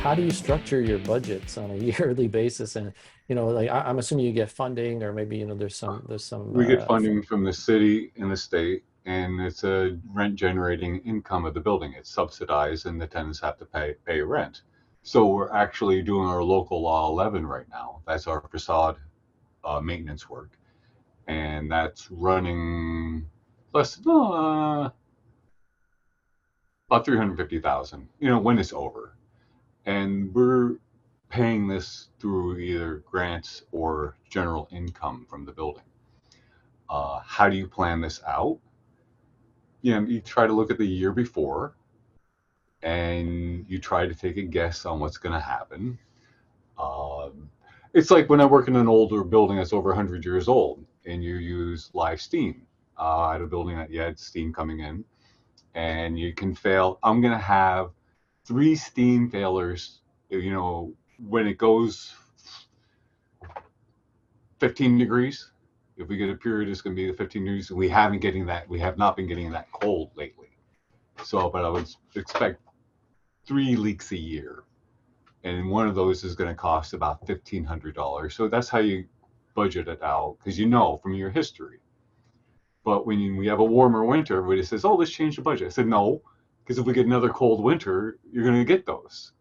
how do you structure your budgets on a yearly basis? And like I'm assuming you get funding, or maybe there's some We get funding from the city and the state, and it's a rent generating income of the building. It's subsidized, and the tenants have to pay rent. So we're actually doing our local law 11 right now. That's our facade maintenance work, and that's running less about 350,000. When it's over, and we're paying this through either grants or general income from the building. How do you plan this out? You try to look at the year before, and you try to take a guess on what's going to happen. Um, it's like when I work in an older building that's over 100 years old, and you use live steam. I had a building that you had steam coming in, and you can fail. I'm going to have three steam failures. When it goes 15 degrees, if we get a period, it's going to be the 15 degrees. We haven't getting that. We have not been getting that cold lately. So, but I would expect 3 leaks a year, and one of those is going to cost about $1,500. So that's how you budget it out, because from your history. But when we have a warmer winter, everybody says, "Oh, let's change the budget." I said, "No, because if we get another cold winter, you're going to get those."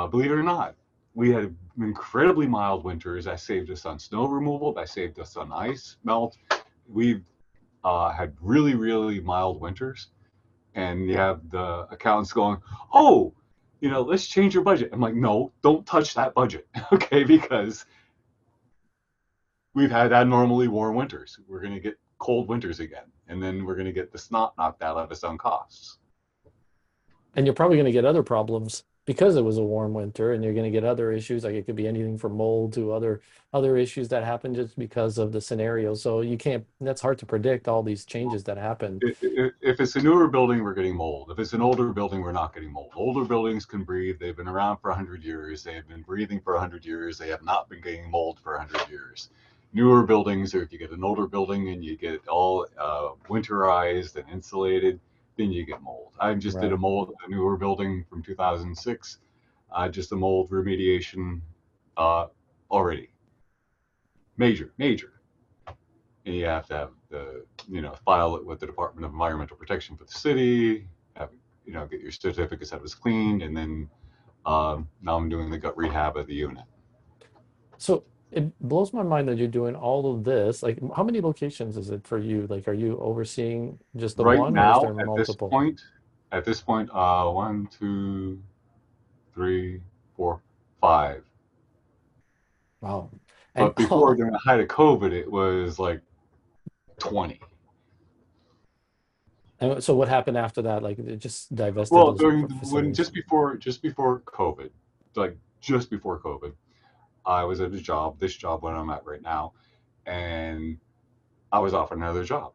Believe it or not, we had incredibly mild winters that saved us on snow removal, that saved us on ice melt. We've had really, really mild winters, and you have the accountants going, "Oh, let's change your budget." I'm like, "No, don't touch that budget," okay? Because we've had abnormally warm winters. We're going to get cold winters again, and then we're going to get the snot knocked out of us on costs. And you're probably going to get other problems because it was a warm winter, and you're going to get other issues. Like it could be anything from mold to other issues that happen just because of the scenario. So you can't, that's hard to predict all these changes that happen. If it's a newer building, we're getting mold. If it's an older building, we're not getting mold. Older buildings can breathe. They've been around for 100 years. They have been breathing for 100 years. They have not been getting mold for 100 years. Newer buildings, or if you get an older building and you get all winterized and insulated, then you get mold. I just did Right. a newer building from 2006, just a mold remediation already. Major, major. And you have to have file it with the Department of Environmental Protection for the city, have, get your certificates that it was cleaned, and then now I'm doing the gut rehab of the unit. So it blows my mind that you're doing all of this. Like, how many locations is it for you? Like, are you overseeing just the Right one, or is now, there multiple? at this point, one, two, three, four, five. Wow. And But before, during the height of COVID, it was like 20. and so what happened after that? Like, it just divested Well, those during when facilities. just before COVID, like just before COVID, I was at this job where I'm at right now, and I was offered another job,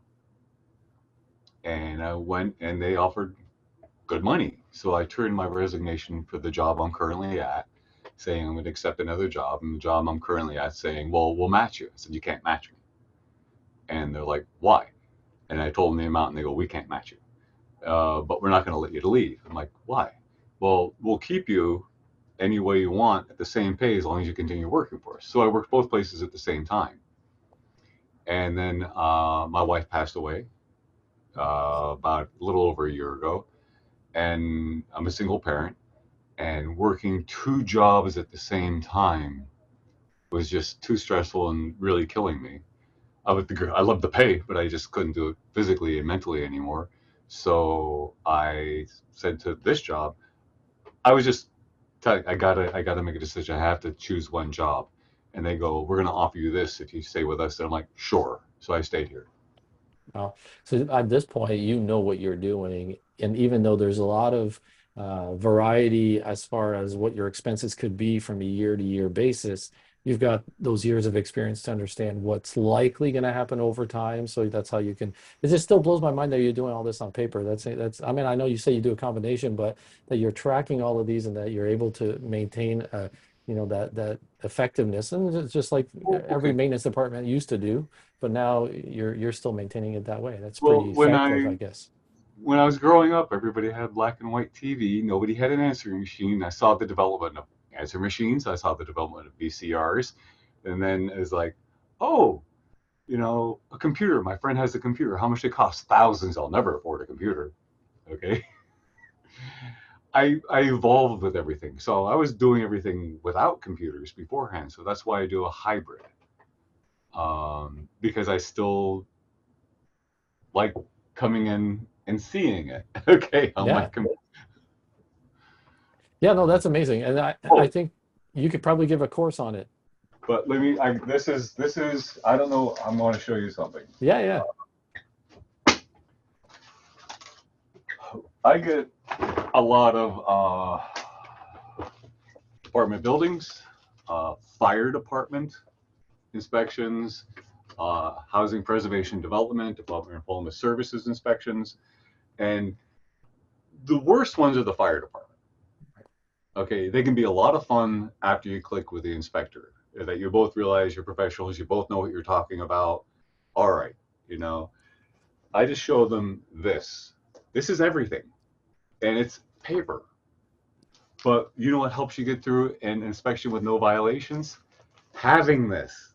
and I went, and they offered good money. So I turned my resignation for the job I'm currently at, saying I'm going to accept another job, and the job I'm currently at saying, "Well, we'll match you." I said, "You can't match me," and they're like, "Why?" And I told them the amount, and they go, "We can't match you, but we're not going to let you to leave." I'm like, "Why?" "Well, we'll keep you any way you want at the same pay as long as you continue working for us." So I worked both places at the same time. And then my wife passed away about a little over a year ago. And I'm a single parent. And working two jobs at the same time was just too stressful and really killing me. I loved the pay, but I just couldn't do it physically and mentally anymore. So I said to this job, I was just I gotta make a decision. I have to choose one job, and they go, "We're gonna offer you this if you stay with us." And I'm like, "Sure." So I stayed here. Wow. So at this point, you know what you're doing. And even though there's a lot of variety as far as what your expenses could be from a year to year basis, you've got those years of experience to understand what's likely going to happen over time. So that's how you can, it just still blows my mind that you're doing all this on paper. I mean, I know you say you do a combination, but that you're tracking all of these and that you're able to maintain, that effectiveness. And it's just like Well, every okay. maintenance department used to do, but now you're still maintaining it that way. That's Well, pretty effective, I guess. when I was growing up, everybody had black and white TV. Nobody had an answering machine. I saw the development of answer machines. I saw the development of VCRs. And then it was like, oh, a computer. My friend has a computer. How much it costs? Thousands. I'll never afford a computer. Okay. I evolved with everything. So I was doing everything without computers beforehand. So that's why I do a hybrid. Because I still like coming in and seeing it. Okay. On my Yeah. computer. Yeah, no, that's amazing. And I Oh, think you could probably give a course on it. but this is, I don't know. I'm going to show you something. Yeah, yeah. I get a lot of apartment buildings, fire department inspections, housing preservation development, Department of Homeless Services inspections, and the worst ones are the fire department. Okay, they can be a lot of fun after you click with the inspector, that you both realize you're professionals, you both know what you're talking about. All right, you know, I just show them this. This is everything, and it's paper. But you know what helps you get through an inspection with no violations? Having this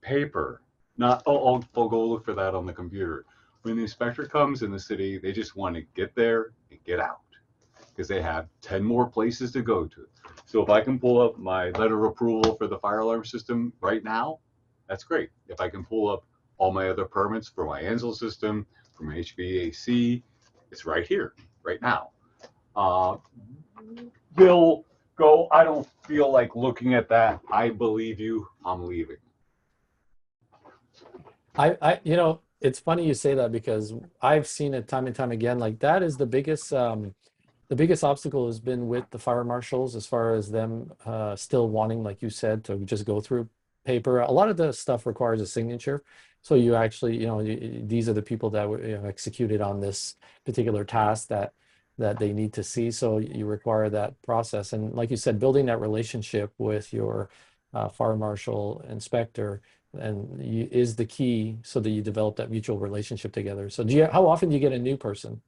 paper. Not, oh, I'll go look for that on the computer. When the inspector comes in the city, they just want to get there and get out because they have 10 more places to go to. So if I can pull up my letter of approval for the fire alarm system right now, that's great. If I can pull up all my other permits for my Ansel system, for my HVAC, it's right here, right now. They'll go, I don't feel like looking at that. I believe you. I'm leaving. It's funny you say that because I've seen it time and time again. Like that is the biggest obstacle has been with the fire marshals as far as them still wanting, like you said, to just go through paper. A lot of the stuff requires a signature. So you actually, these are the people that were executed on this particular task that they need to see. So you require that process. And like you said, building that relationship with your fire marshal inspector is the key so that you develop that mutual relationship together. So how often do you get a new person?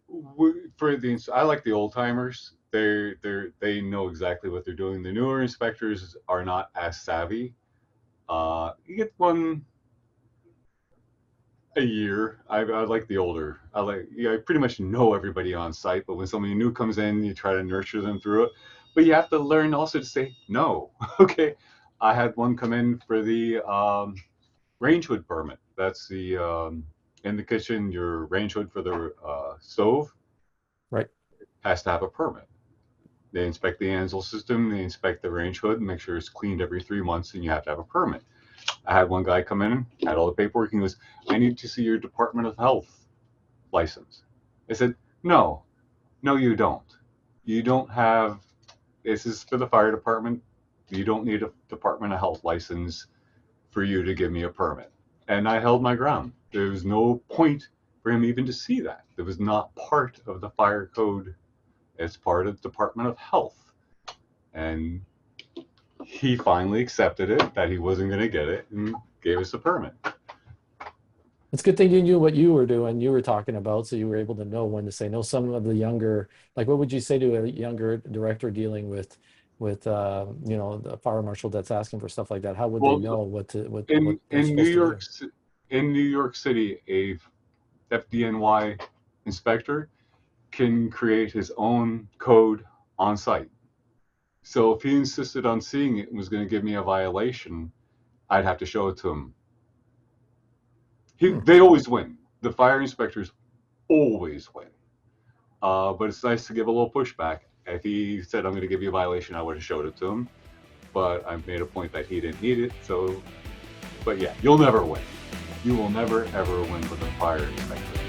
I like the old timers. They know exactly what they're doing. The newer inspectors are not as savvy. You get one a year. I like the older. I pretty much know everybody on site, but when somebody new comes in, you try to nurture them through it. But you have to learn also to say no. Okay, I had one come in for the range hood permit. That's the in the kitchen. Your range hood for the stove Right. has to have a permit. They inspect the Ansel system, they inspect the range hood, and make sure it's cleaned every 3 months, and you have to have a permit. I had one guy come in, had all the paperwork, and he goes, I need to see your Department of Health license. I said, no, no, you don't. You don't have, this is for the fire department. You don't need a Department of Health license for you to give me a permit. And I held my ground. There was no point for him even to see that. It was not part of the fire code. It's part of the Department of Health. And he finally accepted it, that he wasn't going to get it, and gave us a permit. It's a good thing you knew what you were doing, you were talking about, so you were able to know when to say no. Some of the younger, like what would you say to a younger director dealing with the fire marshal that's asking for stuff like that? How would they Well, know what in they're in New supposed to York do? in New York City, a FDNY inspector can create his own code on site. So if he insisted on seeing it and was going to give me a violation, I'd have to show it to him. Hmm. They always win. The fire inspectors always win. But it's nice to give a little pushback. If he said, I'm going to give you a violation, I would have showed it to him. But I made a point that he didn't need it. So, but yeah, you'll never win. You will never, ever win with a fire inspector.